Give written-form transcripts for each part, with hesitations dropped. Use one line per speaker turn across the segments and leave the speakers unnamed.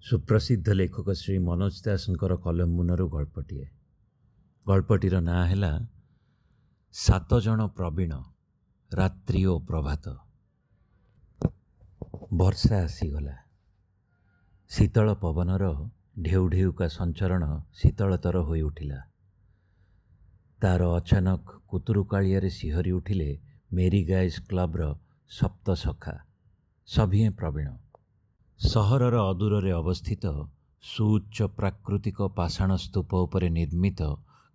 सुप्रसिद्ध लेखक श्री मनोज दासଙ୍କର कलम मुनरु गल्पटिए। गल्पटीर नाँ है सात जन प्रवीण रात्रि ओ प्रभात। वर्षा आसीगला। शीतल पवनर ढेउ ढेउका संचरण शीतलतर होई उठिला। तार अचानक कुतुरुकाଳିयारे सिहरी उठिले मेरी गाइज क्लबर सप्त सखा सभिए प्रवीण। सहरर अदूरे अवस्थित सुउच्च प्राकृतिक पाषाण स्तूप उपरे निर्मित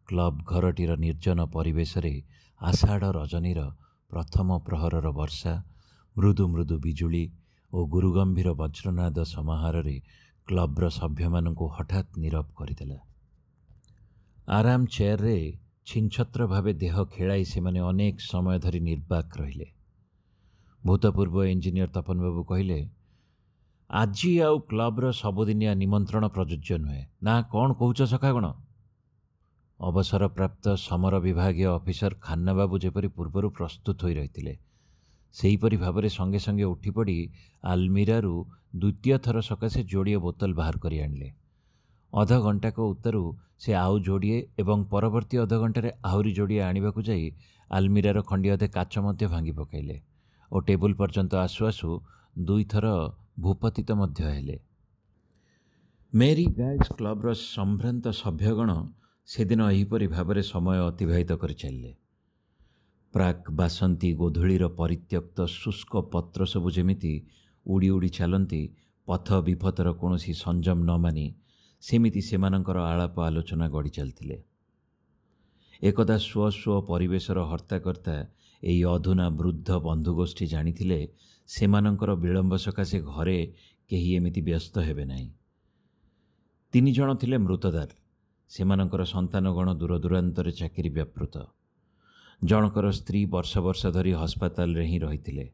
क्लब घरटीर निर्जन परिवेश आषाढ़ रजनीर प्रथम प्रहरर वर्षा मृदु मृदु बिजुली और गुरुगंभीर वज्रनाद समाहार क्लब्र सभ्य मानू हठात नीरव करदेला। आराम चेयर रे छिनछत्र भावे देह खेलाई से माने अनेक समय धरी निर्बाक रहिले। भूतपूर्व इंजीनियर तपन बाबू कहले, आज आउ क्लब्र सबुदिनिया निमंत्रण प्रযোज्य नुहे ना कौन कौच सखागण। अवसर प्राप्त समर विभागीय अफिसर खान्ना बाबू जेपरी पूर्वर प्रस्तुत हो रही सेहीपरि भाव संगे संगे उठिपड़ी आलमीरारू द्वितीय थर सकाशे जोड़िए बोतल बाहर कर आणले। अध घंटाक उत्तरु से आउ जोड़िए एवं परवर्ती अध घंटे आहरी जोड़िए आणवाक जाई आलमीरार खंडी अधे काच मध्य भांगी पकाइले और टेबुल पर्यंत आसु आसु दुई थर भूपतित मध्य हेले। मेरी गाइज क्लब्र संभ्रांत सभ्यगण सेदिन एहीपरि भावरे समय अतिबाहित कर चलिले। प्राक बासंती गोधूलीर परित्यक्त शुष्क पत्र सबु जेमिति उड़ी उड़ी चलती पथ विपथर कौनसी संयम न मानी सेमिति सेमानंकर आलाप आलोचना गढ़ी चलतिले। एकदा स्व स्व परिवेशर हर्ताकर्ता एई अधुना वृद्ध बंधुगोष्ठी जानिथिले सेमानंकर विलंब सकाशे घरे केही एमिति व्यस्त हेबे नाही। तीन जण थिले मृतदार। सेमानंकर संतानगण दूर दूरांतरे चाकरी व्यापृत। जनकर स्त्री वर्ष वर्ष धरी हस्पताल रे ही रहिथिले।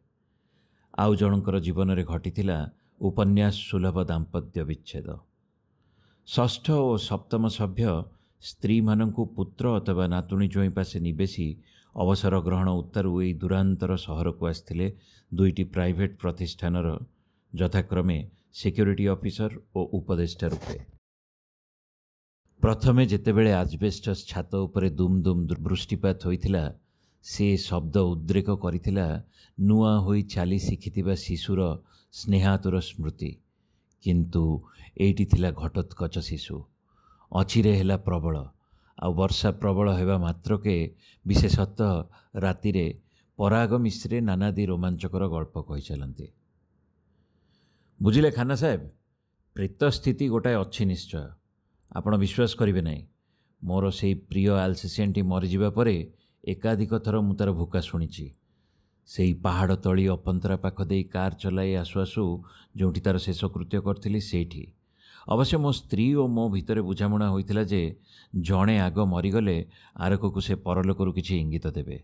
आउ जनकर जीवन रे घटिथिला उपन्यास सुलभ दाम्पत्य विच्छेद। षष्ठ और सप्तम सभ्य स्त्री मानंकु पुत्र अथवा नातुणी जोई पासे निवेशी अवसर ग्रहण उत्तरु एई दूरांतर सहर को आस्थिले दुईटी प्राइवेट प्रतिष्ठानर यथाक्रमे सिक्योरिटी ऑफिसर और उपदेष्टा रूपे। प्रथमे जेतेबेले आजबेस्टस छात उपरे दुम दुम वृष्टिपात होइथिला से शब्द उद्रेक करिथिला नुआ होई चाली शिखिथिबा शिशुर स्नेहातुर स्मृति। किंतु एइटी थिला घटोत्कच शिशु। अचिरे हेला प्रबल आ वर्षा प्रबल हेबा मात्रके विशेषतः रातिरे पराग मिश्रे नानादी रोमांचकर गल्प कहि चलती। बुझिले खाना साहेब, प्रेत स्थिति गोटाए अच्छी निश्चय। आपण विश्वास करिवे नहीं। मोर से प्रिय आलसेसियनटी मरीजा परे एकाधिक थर मु तार भूका शुणिछि। सेई पहाड़ तली अपंतरा पाख देई कार चलाई आसु आसु जोंठी तार शेष कृत्य करथिली सेठी। अवश्य मो स्त्री और मो भितर बुझामणा होइथिला जे जणे आग मरीगले आरक को से परलोकरू किछि इंगित देबे।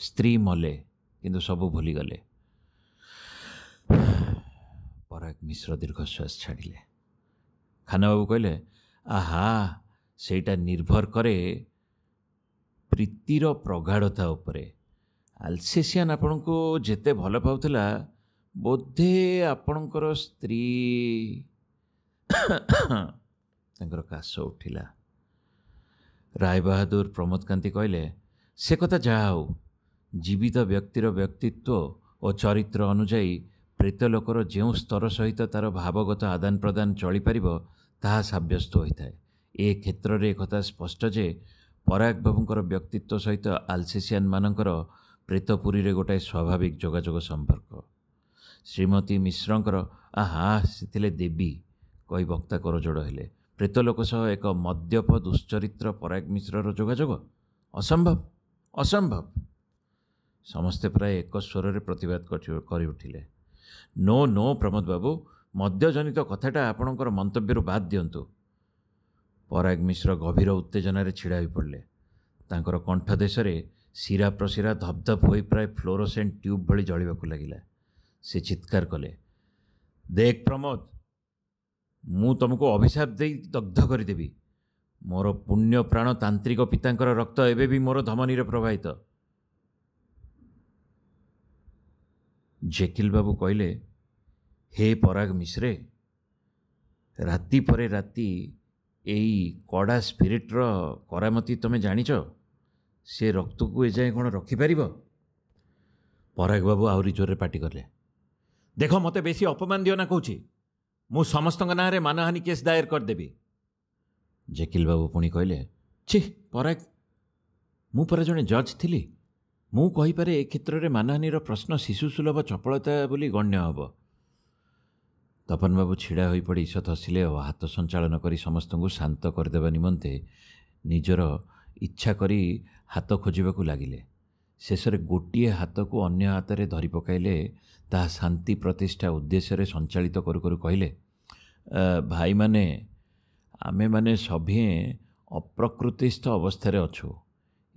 स्त्री मले किंतु सबु भूलीगले। पराग मिश्र दीर्घश्वास छाड़िले। खाना बाबू कहले, आहा सेटा निर्भर करे प्रीतिर प्रगाढ़ता उपरे। आलसेसियन आपण को जेते भल पाउथिला बोधे आपणकर स्त्री तांकर काश उठिला। राय बहादुर प्रमोद कांति कहले, से कथा जहा हो, जीवित व्यक्तिर व्यक्तित्व और चरित्र अनुजाई प्रेतलोकर जो स्तर सहित तार भावगत आदान प्रदान चली पारिबो ताहा साब्यस्त होता है। ए क्षेत्र रे कथा स्पष्ट जे पराग बाबूंकर व्यक्तित्व सहित आलसेसियन मानकर प्रेतपुरी रे गोटाए स्वाभाविक जोगाजोग संपर्क। श्रीमती मिश्रंकर आहा सेथिले देवी कही वक्ता करजोड़ हेले। प्रेतलोक सह एक मद्यप दुश्चरित्र पराग मिश्रर जोगाजोग असंभव असंभव। समस्ते प्राय एक स्वर प्रतिवाद कर उठिले। नो नो प्रमोद बाबू, मद्यजनित कथाटा आपणकर मंतव्य बाद दियंतु। पराग मिश्र गभीर उत्तेजन छिड़ा हो पड़े। तांकर कंठदेश शिरा प्रशिरा धपधप हो प्राय फ्लोरोसेंट ट्यूब भली जलिबाकु लागिला। से चित्कार कले, देख प्रमोद, मु तुमको अभिशाप दे दग्ध करदेवी। मोर पुण्य प्राण तांत्रिक पितांकर रक्त एबे भी मोर धमनी रे प्रवाहित। जेकिल बाबू कहले, हे पराग मिश्रे, ରାତି ପରେ ରାତି ଏଇ କଡ଼ା ସ୍ପିରିଟ୍ର କରାମତି ତମେ ଜାଣିଛ? ସେ ରକ୍ତକୁ ଏଯାଏଁ କ'ଣ ରଖିପାରିବ? ପରାଗ ବାବୁ ଆହୁରି ଜୋରରେ ପାଟି କଲେ। ଦେଖ, ମୋତେ ବେଶୀ ଅପମାନ ଦିଅ ନା କହୁଛି। ମୁଁ ସମସ୍ତଙ୍କ ନାଁରେ ମାନହାନି କେସ୍ ଦାୟର କରିଦେବି। ଜେକିଲ ବାବୁ ପୁଣି କହିଲେ, ଛି ପରାଗ, ମୁଁ ପରା ଜଣେ ଜଜ୍ ଥିଲି। ମୁଁ କହିପାରେ ଏ କ୍ଷେତ୍ରରେ ମାନହାନିର ପ୍ରଶ୍ନ ଶିଶୁ ସୁଲଭ ଚପଳତା ବୋଲି ଗଣ୍ୟ ହେବ। ତପନ ବାବୁ ଛିଡ଼ା ହୋଇପଡ଼ି ଈଷତ୍ ହସିଲେ ଓ ହାତ ସଞ୍ଚାଳନ କରି ସମସ୍ତଙ୍କୁ ଶାନ୍ତ କରିଦେବା ନିମନ୍ତେ ନିଜର ଇଚ୍ଛା କରି ହାତ ଖୋଜିବାକୁ ଲାଗିଲେ। ଶେଷରେ ଗୋଟିଏ ହାତକୁ ଅନ୍ୟ ହାତରେ ଧରି ପକାଇଲେ। ତାହା ଶାନ୍ତି ପ୍ରତିଷ୍ଠା ଉଦ୍ଦେଶ୍ୟରେ ସଞ୍ଚାଳିତ କରୁ କରୁ କହିଲେ, ଭାଇମାନେ, ଆମେମାନେ ସଭିଏଁ ଅପ୍ରକୃତିସ୍ଥ ଅବସ୍ଥାରେ ଅଛୁ।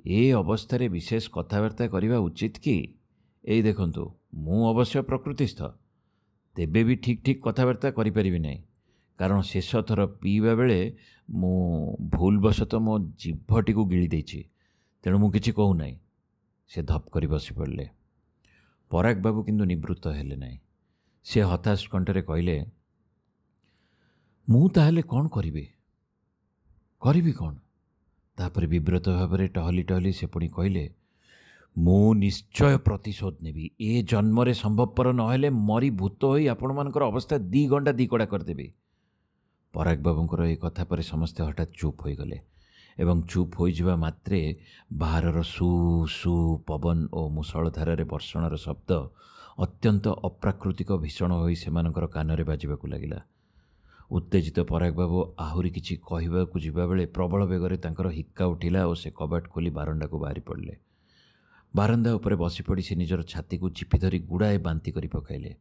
ଏ ଅବସ୍ଥାରେ ବିଶେଷ କଥାବାର୍ତ୍ତା କରିବା ଉଚିତ କି? ଏଇ ଦେଖନ୍ତୁ, ମୁଁ ଅବଶ୍ୟ ପ୍ରକୃତିସ୍ଥ, ତେବେ ବି ଠିକ୍ ଠିକ୍ କଥାବାର୍ତ୍ତା କରିପାରିବି ନାହିଁ, କାରଣ ଶେଷ ଥର ପିଇବା ବେଳେ ମୁଁ ଭୁଲବଶତଃ ମୋ ଜିଭଟିକୁ ଗିଳି ଦେଇଛି। ତେଣୁ ମୁଁ କିଛି କହୁନାହିଁ। ସେ ଧପ୍ କରି ବସି ପଡ଼ିଲେ। ପରାଗ ବାବୁ କିନ୍ତୁ ନିବୃତ୍ତ ହେଲେ ନାହିଁ। ସେ ହତାଶ କଣ୍ଠରେ କହିଲେ, ମୁଁ ତାହେଲେ କ'ଣ କରିବି? କରିବି କ'ଣ? ତାପରେ ବିବ୍ରତ ଭାବରେ ଟହଲି ଟହଲି ସେ ପୁଣି କହିଲେ, ମୁଁ ନିଶ୍ଚୟ ପ୍ରତିଶୋଧ ନେବି। ଏ ଜନ୍ମରେ ସମ୍ଭବପର ନହେଲେ ମରି ଭୂତ ହୋଇ ଆପଣମାନଙ୍କର ଅବସ୍ଥା 2 ଘଣ୍ଟା 2 କଡ଼ା କରିଦେବି। ପରାଗ ବାବୁଙ୍କର ଏ କଥା ପରେ ସମସ୍ତେ ହଠାତ୍ ଚୁପ୍ ହୋଇଗଲେ ଏବଂ ଚୁପ୍ ହୋଇଯିବା ମାତ୍ରେ ବାହାରର ସୁ ସୁ ପବନ ଓ ମୁଷଳଧାରାରେ ବର୍ଷଣର ଶବ୍ଦ ଅତ୍ୟନ୍ତ ଅପ୍ରାକୃତିକ ଭୀଷଣ ହୋଇ ସେମାନଙ୍କର କାନରେ ବାଜିବାକୁ ଲାଗିଲା। ଉତ୍ତେଜିତ ପରାଗ ବାବୁ ଆହୁରି କିଛି କହିବାକୁ ଯିବାବେଳେ ପ୍ରବଳ ବେଗରେ ତାଙ୍କର ହିକ୍କା ଉଠିଲା ଓ ସେ କବାଟ ଖୋଲି ବାରଣ୍ଡାକୁ ବାହାରି ପଡ଼ିଲେ। ବାରଣ୍ଡା ଉପରେ ବସିପଡ଼ି ସେ ନିଜର ଛାତିକୁ ଚିପି ଧରି ଗୁଡ଼ାଏ ବାନ୍ତି କରି ପକାଇଲେ।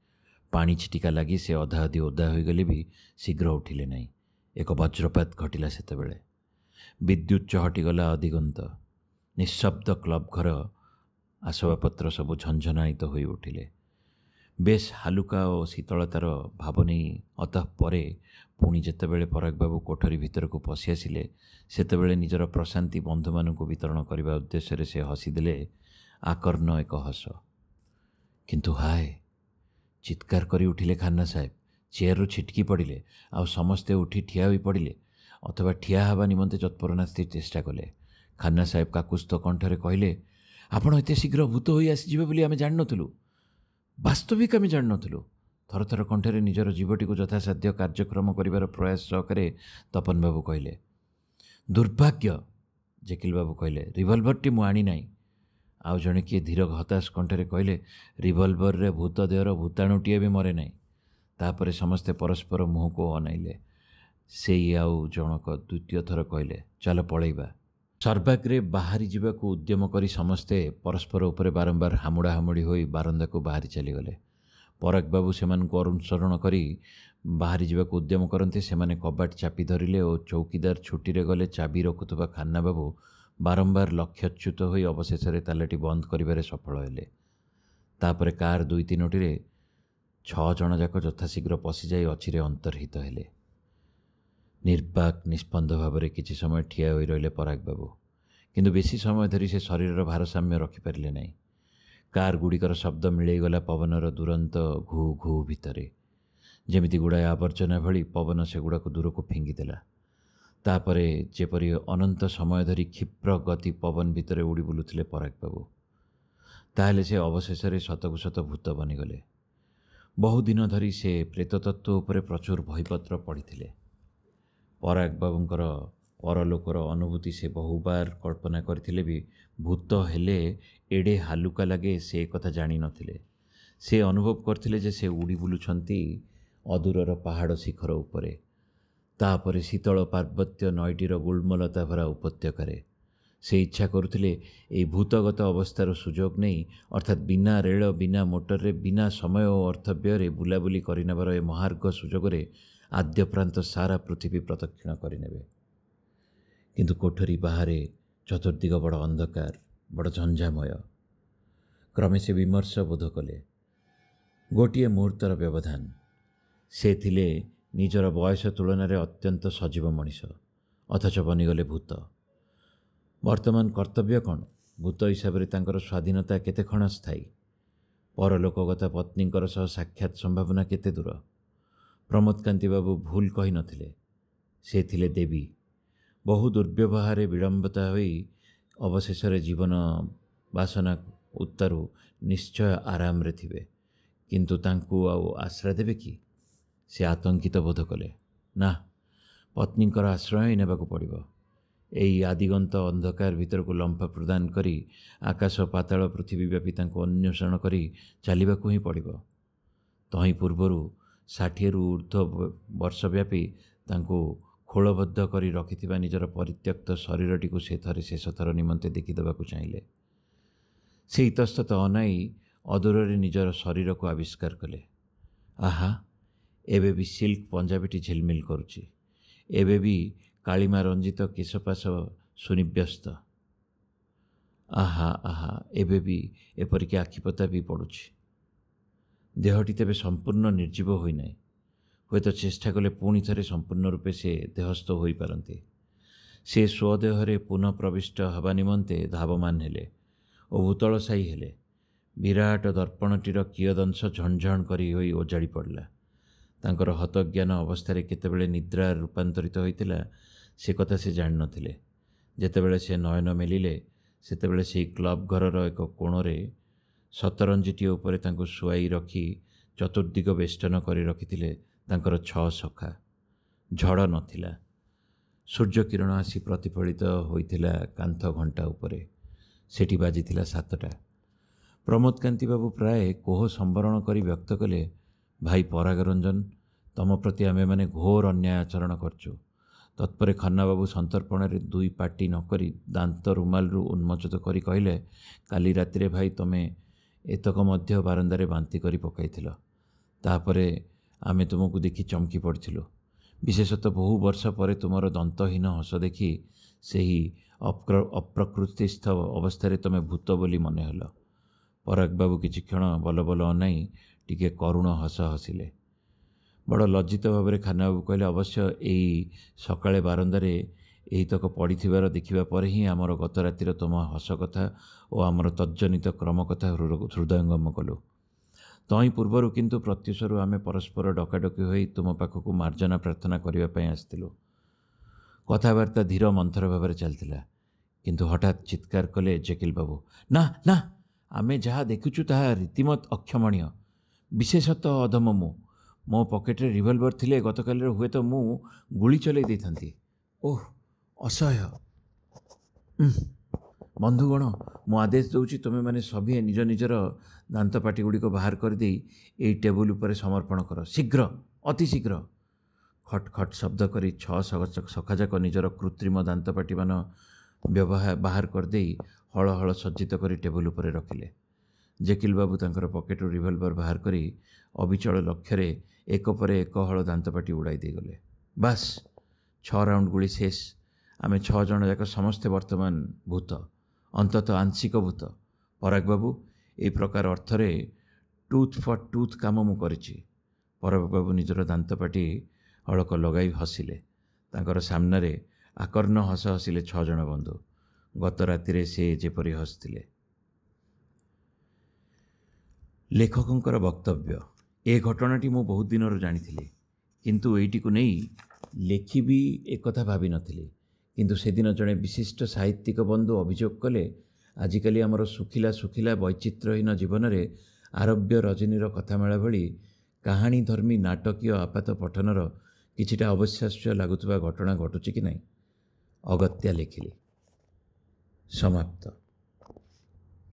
ପାଣି ଛିଟିକା ଲାଗି ସେ ଅଧା ଅଧି ଓଦା ହୋଇଗଲେ ବି ଶୀଘ୍ର ଉଠିଲେ ନାହିଁ। ଏକ ବଜ୍ରପାତ ଘଟିଲା ସେତେବେଳେ। ବିଦ୍ୟୁତ୍ ଚହଟିଗଲା ଅଧିଗନ୍ତ। ନିଃଶବ୍ଦ କ୍ଲବ୍ ଘର ଆସବାବପତ୍ର ସବୁ ଝଞ୍ଝନାୟିତ ହୋଇ ଉଠିଲେ। ବେଶ୍ ହାଲୁକା ଓ ଶୀତଳତାର ଭାବ ନେଇ ଅତଃପରେ ପୁଣି ଯେତେବେଳେ ପରାଗବାବୁ କୋଠରୀ ଭିତରକୁ ପଶି ଆସିଲେ, ସେତେବେଳେ ନିଜର ପ୍ରଶାନ୍ତି ବନ୍ଧୁମାନଙ୍କୁ ବିତରଣ କରିବା ଉଦ୍ଦେଶ୍ୟରେ ସେ ହସିଦେଲେ ଆକର୍ଣ୍ଣ ଏକ ହସ। କିନ୍ତୁ ହାୟ, ଚିତ୍କାର କରି ଉଠିଲେ ଖାନ୍ନା ସାହେବ। ଚେୟାରରୁ ଛିଟକି ପଡ଼ିଲେ। ଆଉ ସମସ୍ତେ ଉଠି ଠିଆ ହୋଇ ପଡ଼ିଲେ ଅଥବା ଠିଆ ହେବା ନିମନ୍ତେ ତତ୍ପରନାସ୍ତି ଚେଷ୍ଟା କଲେ। ଖାନ୍ନା ସାହେବ କାକୁସ୍ଥ କଣ୍ଠରେ କହିଲେ, ଆପଣ ଏତେ ଶୀଘ୍ର ଭୂତ ହୋଇ ଆସିଯିବେ ବୋଲି ଆମେ ଜାଣିନଥିଲୁ। ବାସ୍ତବିକ ଆମେ ଜାଣିନଥିଲୁ। ଥରଥର କଣ୍ଠରେ ନିଜର ଜୀବଟିକୁ ଯଥାସାଧ୍ୟ କାର୍ଯ୍ୟକ୍ରମ କରିବାର ପ୍ରୟାସ ସହକାରେ ତପନ ବାବୁ କହିଲେ। ଦୁର୍ଭାଗ୍ୟ, ଜେକିଲ ବାବୁ କହିଲେ, ରିଭଲଭରଟି ମୁଁ ଆଣିନାହିଁ। ଆଉ ଜଣେ କିଏ ଧୀର ହତାଶ କଣ୍ଠରେ କହିଲେ, ରିଭଲଭରରେ ଭୂତ ଦେହର ଭୂତାଣୁଟିଏ ବି ମରେ ନାହିଁ। ତାପରେ ସମସ୍ତେ ପରସ୍ପର ମୁହଁକୁ ଅନାଇଲେ। ସେଇ ଆଉ ଜଣକ ଦ୍ୱିତୀୟ ଥର କହିଲେ, ଚାଲ ପଳେଇବା। ସର୍ବାଗ୍ରେ ବାହାରି ଯିବାକୁ ଉଦ୍ୟମ କରି ସମସ୍ତେ ପରସ୍ପର ଉପରେ ବାରମ୍ବାର ହାମୁଡ଼ା ହାମୁଡ଼ି ହୋଇ ବାରନ୍ଦାକୁ ବାହାରି ଚାଲିଗଲେ। ପରାଗ ବାବୁ ସେମାନଙ୍କୁ ଅନୁସରଣ କରି ବାହାରି ଯିବାକୁ ଉଦ୍ୟମ କରନ୍ତି। ସେମାନେ କବାଟ ଚାପି ଧରିଲେ ଓ ଚୌକିଦାର ଛୁଟିରେ ଗଲେ ଚାବି ରଖୁଥିବା ଖାନ୍ନା ବାବୁ ବାରମ୍ବାର ଲକ୍ଷ୍ୟଚ୍ୟୁତ ହୋଇ ଅବଶେଷରେ ତାଲାଟି ବନ୍ଦ କରିବାରେ ସଫଳ ହେଲେ। ତାପରେ କାର୍ 2-3ଟିରେ 6 ଜଣ ଯାକ ଯଥାଶୀଘ୍ର ପଶିଯାଇ ଅଚିରେ ଅନ୍ତର୍ହିତ ହେଲେ। ନିର୍ବାକ୍ ନିଷ୍ପନ୍ଦ ଭାବରେ କିଛି ସମୟ ଠିଆ ହୋଇ ରହିଲେ ପରାଗ ବାବୁ। କିନ୍ତୁ ବେଶୀ ସମୟ ଧରି ସେ ଶରୀରର ଭାରସାମ୍ୟ ରଖିପାରିଲେ ନାହିଁ। କାର୍ ଗୁଡ଼ିକର ଶବ୍ଦ ମିଳେଇଗଲା ପବନର ଦୁରନ୍ତ ଘୁ ଘୁ ଭିତରେ। ଯେମିତି ଗୁଡ଼ାଏ ଆବର୍ଜନା ଭଳି ପବନ ସେଗୁଡ଼ାକୁ ଦୂରକୁ ଫିଙ୍ଗିଦେଲା। ତାପରେ ଯେପରି ଅନନ୍ତ ସମୟ ଧରି କ୍ଷିପ୍ର ଗତି ପବନ ଭିତରେ ଉଡ଼ି ବୁଲୁଥିଲେ ପରାଗ ବାବୁ। ତାହେଲେ ସେ ଅବଶେଷରେ ସତକୁ ସତ ଭୂତ ବନିଗଲେ। ବହୁଦିନ ଧରି ସେ ପ୍ରେତତତ୍ତ୍ୱ ଉପରେ ପ୍ରଚୁର ବହିପତ୍ର ପଢ଼ିଥିଲେ। ପରାଗ ବାବୁଙ୍କର ପରଲୋକର ଅନୁଭୂତି ସେ ବହୁବାର କଳ୍ପନା କରିଥିଲେ ବି ଭୂତ ହେଲେ ଏଡ଼େ ହାଲୁକା ଲାଗେ ସେ କଥା ଜାଣିନଥିଲେ। ସେ ଅନୁଭବ କରିଥିଲେ ଯେ ସେ ଉଡ଼ି ବୁଲୁଛନ୍ତି ଅଦୂରର ପାହାଡ଼ ଶିଖର ଉପରେ, ତାପରେ ଶୀତଳ ପାର୍ବତ୍ୟ ନଈଟିର ଗୁଳ୍ମଲତା ଭରା ଉପତ୍ୟକାରେ। ସେ ଇଚ୍ଛା କରୁଥିଲେ ଏହି ଭୂତଗତ ଅବସ୍ଥାର ସୁଯୋଗ ନେଇ, ଅର୍ଥାତ୍ ବିନା ରେଳ, ବିନା ମୋଟରରେ, ବିନା ସମୟ ଓ ଅର୍ଥ ବ୍ୟୟରେ ବୁଲାବୁଲି କରିନେବାର ଏ ମହାର୍ଘ ସୁଯୋଗରେ ଆଦ୍ୟପ୍ରାନ୍ତ ସାରା ପୃଥିବୀ ପ୍ରଦକ୍ଷିଣ କରିନେବେ। କିନ୍ତୁ କୋଠରୀ ବାହାରେ ଚତୁର୍ଦିଗ ବଡ଼ ଅନ୍ଧକାର, ବଡ଼ ଝଞ୍ଝାମୟ। କ୍ରମେ ସେ ବିମର୍ଷ ବୋଧ କଲେ। ଗୋଟିଏ ମୁହୂର୍ତ୍ତର ବ୍ୟବଧାନ। ସେ ଥିଲେ ନିଜର ବୟସ ତୁଳନାରେ ଅତ୍ୟନ୍ତ ସଜୀବ ମଣିଷ, ଅଥଚ ବନିଗଲେ ଭୂତ। ବର୍ତ୍ତମାନ କର୍ତ୍ତବ୍ୟ କ'ଣ? ଭୂତ ହିସାବରେ ତାଙ୍କର ସ୍ୱାଧୀନତା କେତେ କ୍ଷଣସ୍ଥାୟୀ? ପରଲୋକଗତ ପତ୍ନୀଙ୍କର ସହ ସାକ୍ଷାତ ସମ୍ଭାବନା କେତେ ଦୂର? ପ୍ରମୋଦକାନ୍ତି ବାବୁ ଭୁଲ କହିନଥିଲେ। ସେ ଥିଲେ ଦେବୀ। ବହୁ ଦୁର୍ବ୍ୟବହାରରେ ବିଳମ୍ବିତ ହୋଇ ଅବଶେଷରେ ଜୀବନ ବାସନା ଉତ୍ତାରୁ ନିଶ୍ଚୟ ଆରାମରେ ଥିବେ। କିନ୍ତୁ ତାଙ୍କୁ ଆଉ ଆଶ୍ରୟ ଦେବେ କି? ସେ ଆତଙ୍କିତ ବୋଧ କଲେ। ନା, ପତ୍ନୀଙ୍କର ଆଶ୍ରୟ ହିଁ ନେବାକୁ ପଡ଼ିବ। ଏହି ଆଦିଗନ୍ତ ଅନ୍ଧକାର ଭିତରକୁ ଲମ୍ଫ ପ୍ରଦାନ କରି ଆକାଶ ପାତାଳ ପୃଥିବୀ ବ୍ୟାପୀ ତାଙ୍କୁ ଅନ୍ୱେଷଣ କରି ଚାଲିବାକୁ ହିଁ ପଡ଼ିବ। ତହିଁ ପୂର୍ବରୁ 60ରୁ ଊର୍ଦ୍ଧ୍ୱ ବର୍ଷ ବ୍ୟାପୀ ତାଙ୍କୁ ଖୋଳବଦ୍ଧ କରି ରଖିଥିବା ନିଜର ପରିତ୍ୟକ୍ତ ଶରୀରଟିକୁ ସେ ଥରେ ଶେଷଥର ନିମନ୍ତେ ଦେଖିଦେବାକୁ ଚାହିଁଲେ। ସେ ଇତସ୍ତତ ଅନାଇ ଅଦୂରରେ ନିଜର ଶରୀରକୁ ଆବିଷ୍କାର କଲେ। ଆହା, ଏବେ ବି ସିଲ୍କ ପଞ୍ଜାବୀଟି ଝିଲମିଲ କରୁଛି। ଏବେ ବି କାଳିମା ରଞ୍ଜିତ କେଶପାଶ ସୁନିବ୍ୟସ୍ତ। ଆହା ଆହା, ଏବେ ବି ଏପରିକି ଆଖିପତା ବି ପଡ଼ୁଛି। ଦେହଟି ତେବେ ସମ୍ପୂର୍ଣ୍ଣ ନିର୍ଜୀବ ହୋଇନାହିଁ। ହୁଏତ ଚେଷ୍ଟା କଲେ ପୁଣି ଥରେ ସମ୍ପୂର୍ଣ୍ଣ ରୂପେ ସେ ଦେହସ୍ଥ ହୋଇପାରନ୍ତି। ସେ ସ୍ୱଦେହରେ ପୁନଃ ପ୍ରବିଷ୍ଟ ହେବା ନିମନ୍ତେ ଧାବମାନ ହେଲେ ଓ ଭୂତଳଶାୟୀ ହେଲେ। ବିରାଟ ଦର୍ପଣଟିର କିୟଦଂଶ ଝଣଝଣ କରି ହୋଇ ଓଜାଡ଼ି ପଡ଼ିଲା। ତାଙ୍କର ହତଜ୍ଞାନ ଅବସ୍ଥାରେ କେତେବେଳେ ନିଦ୍ରା ରୂପାନ୍ତରିତ ହୋଇଥିଲା ସେ କଥା ସେ ଜାଣିନଥିଲେ। ଯେତେବେଳେ ସେ ନୟନ ମେଲିଲେ ସେତେବେଳେ ସେହି କ୍ଲବ୍ ଘରର ଏକ କୋଣରେ ସତରଞ୍ଜିଟିଏ ଉପରେ ତାଙ୍କୁ ଶୁଆଇ ରଖି ଚତୁର୍ଦ୍ଦିଗ ବେଷ୍ଟନ କରି ରଖିଥିଲେ ତାଙ୍କର 6 ସଖା। ଝଡ଼ ନଥିଲା। ସୂର୍ଯ୍ୟକିରଣ ଆସି ପ୍ରତିଫଳିତ ହୋଇଥିଲା କାନ୍ଥ ଘଣ୍ଟା ଉପରେ। ସେଠି ବାଜିଥିଲା 7ଟା। ପ୍ରମୋଦକାନ୍ତି ବାବୁ ପ୍ରାୟ କୋହ ସମ୍ବରଣ କରି ବ୍ୟକ୍ତ କଲେ, ଭାଇ ପରାଗରଞ୍ଜନ, ତମ ପ୍ରତି ଆମେମାନେ ଘୋର ଅନ୍ୟାୟ ଆଚରଣ କରିଛୁ। ତତ୍ପରେ ଖନ୍ନାବାବୁ ସନ୍ତର୍ପଣରେ 2 ପାଟି ନ କରି ଦାନ୍ତ ରୁମାଲରୁ ଉନ୍ମୋଚିତ କରି କହିଲେ, କାଲି ରାତିରେ ଭାଇ ତମେ ଏତକ ମଧ୍ୟ ବାରଣ୍ଡାରେ ବାନ୍ତି କରି ପକାଇଥିଲ। ତାପରେ ଆମେ ତୁମକୁ ଦେଖି ଚମକି ପଡ଼ିଥିଲୁ। ବିଶେଷତଃ ବହୁ ବର୍ଷ ପରେ ତୁମର ଦନ୍ତହୀନ ହସ ଦେଖି ସେହି ଅପ୍ରକୃତିସ୍ଥ ଅବସ୍ଥାରେ ତମେ ଭୂତ ବୋଲି ମନେ ହେଲ। ପରାଗବାବୁ କିଛି କ୍ଷଣ ବଲ ବଲ ଅନାଇ ଟିକିଏ କରୁଣ ହସ ହସିଲେ। ବଡ଼ ଲଜ୍ଜିତ ଭାବରେ ଖାନ୍ନାବାବୁ କହିଲେ, ଅବଶ୍ୟ ଏଇ ସକାଳେ ବାରଣ୍ଡାରେ ଏହିତକ ପଡ଼ିଥିବାର ଦେଖିବା ପରେ ହିଁ ଆମର ଗତ ରାତିର ତୁମ ହସ କଥା ଓ ଆମର ତଜ୍ଜନିତ କ୍ରମ କଥା ହୃଦୟଙ୍ଗମ କଲୁ। ତହିଁ ପୂର୍ବରୁ କିନ୍ତୁ ପ୍ରତ୍ୟୁଷରୁ ଆମେ ପରସ୍ପର ଡକାଡକି ହୋଇ ତୁମ ପାଖକୁ ମାର୍ଜନା ପ୍ରାର୍ଥନା କରିବା ପାଇଁ ଆସିଥିଲୁ। କଥାବାର୍ତ୍ତା ଧୀର ମନ୍ଥର ଭାବରେ ଚାଲିଥିଲା। କିନ୍ତୁ ହଠାତ୍ ଚିତ୍କାର କଲେ ଜେକିଲ ବାବୁ, ନା ନା, ଆମେ ଯାହା ଦେଖୁଛୁ ତାହା ରୀତିମତ ଅକ୍ଷମଣୀୟ। ବିଶେଷତଃ ଅଧମ ମୁଁ। ମୋ ପକେଟରେ ରିଭଲଭର ଥିଲେ ଗତକାଲିର ହୁଏତ ମୁଁ ଗୁଳି ଚଲାଇ ଦେଇଥାନ୍ତି। ଓଃ, ଅସହ୍ୟ। ବନ୍ଧୁଗଣ, ମୁଁ ଆଦେଶ ଦେଉଛି ତୁମେମାନେ ସଭିଏ ନିଜ ନିଜର ଦାନ୍ତପାଟିଗୁଡ଼ିକ ବାହାର କରିଦେଇ ଏଇ ଟେବୁଲ ଉପରେ ସମର୍ପଣ କର। ଶୀଘ୍ର, ଅତି ଶୀଘ୍ର। ଖଟ୍ ଖଟ୍ ଶବ୍ଦ କରି 6 ସଖାଯାକ ନିଜର କୃତ୍ରିମ ଦାନ୍ତପାଟିମାନ ବାହାର କରିଦେଇ ହଳ ହଳ ସଜ୍ଜିତ କରି ଟେବୁଲ ଉପରେ ରଖିଲେ। ଜେକିଲ ବାବୁ ତାଙ୍କର ପକେଟରୁ ରିଭଲଭର ବାହାର କରି ଅବିଚଳ ଲକ୍ଷ୍ୟରେ ଏକ ପରେ ଏକ ହଳ ଦାନ୍ତପାଟି ଉଡ଼ାଇ ଦେଇଗଲେ। ବାସ୍, 6 ରାଉଣ୍ଡ ଗୁଳି ଶେଷ। ଆମେ 6 ଜଣ ଯାକ ସମସ୍ତେ ବର୍ତ୍ତମାନ ଭୂତ, ଅନ୍ତତଃ ଆଂଶିକ ଭୂତ। ପରାଗବାବୁ, ଏହି ପ୍ରକାର ଅର୍ଥରେ ଟୁଥ୍ ଫର୍ ଟୁଥ୍ କାମ ମୁଁ କରିଛି। ପରାଗବାବୁ ନିଜର ଦାନ୍ତପାଟି ହଳକ ଲଗାଇ ହସିଲେ। ତାଙ୍କର ସାମ୍ନାରେ ଆକର୍ଣ୍ଣ ହସ ହସିଲେ 6 ଜଣ ବନ୍ଧୁ। ଗତ ରାତିରେ ସେ ଯେପରି ହସିଥିଲେ। ଲେଖକଙ୍କର ବକ୍ତବ୍ୟ। ଏ ଘଟଣାଟି ମୁଁ ବହୁତ ଦିନରୁ ଜାଣିଥିଲି, କିନ୍ତୁ ଏଇଟିକୁ ନେଇ ଲେଖିବି ଏକଥା ଭାବିନଥିଲି। କିନ୍ତୁ ସେଦିନ ଜଣେ ବିଶିଷ୍ଟ ସାହିତ୍ୟିକ ବନ୍ଧୁ ଅଭିଯୋଗ କଲେ, ଆଜିକାଲି ଆମର ଶୁଖିଲା ଶୁଖିଲା ବୈଚିତ୍ର୍ୟହୀନ ଜୀବନରେ ଆରବ୍ୟ ରଜନୀର କଥାମେଳା ଭଳି କାହାଣୀଧର୍ମୀ ନାଟକୀୟ ଆପାତ ପଠନର କିଛିଟା ଅବିଶ୍ୱାସ୍ୟ ଲାଗୁଥିବା ଘଟଣା ଘଟୁଛି କି ନାହିଁ। ଅଗତ୍ୟା ଲେଖିଲି। ସମାପ୍ତ।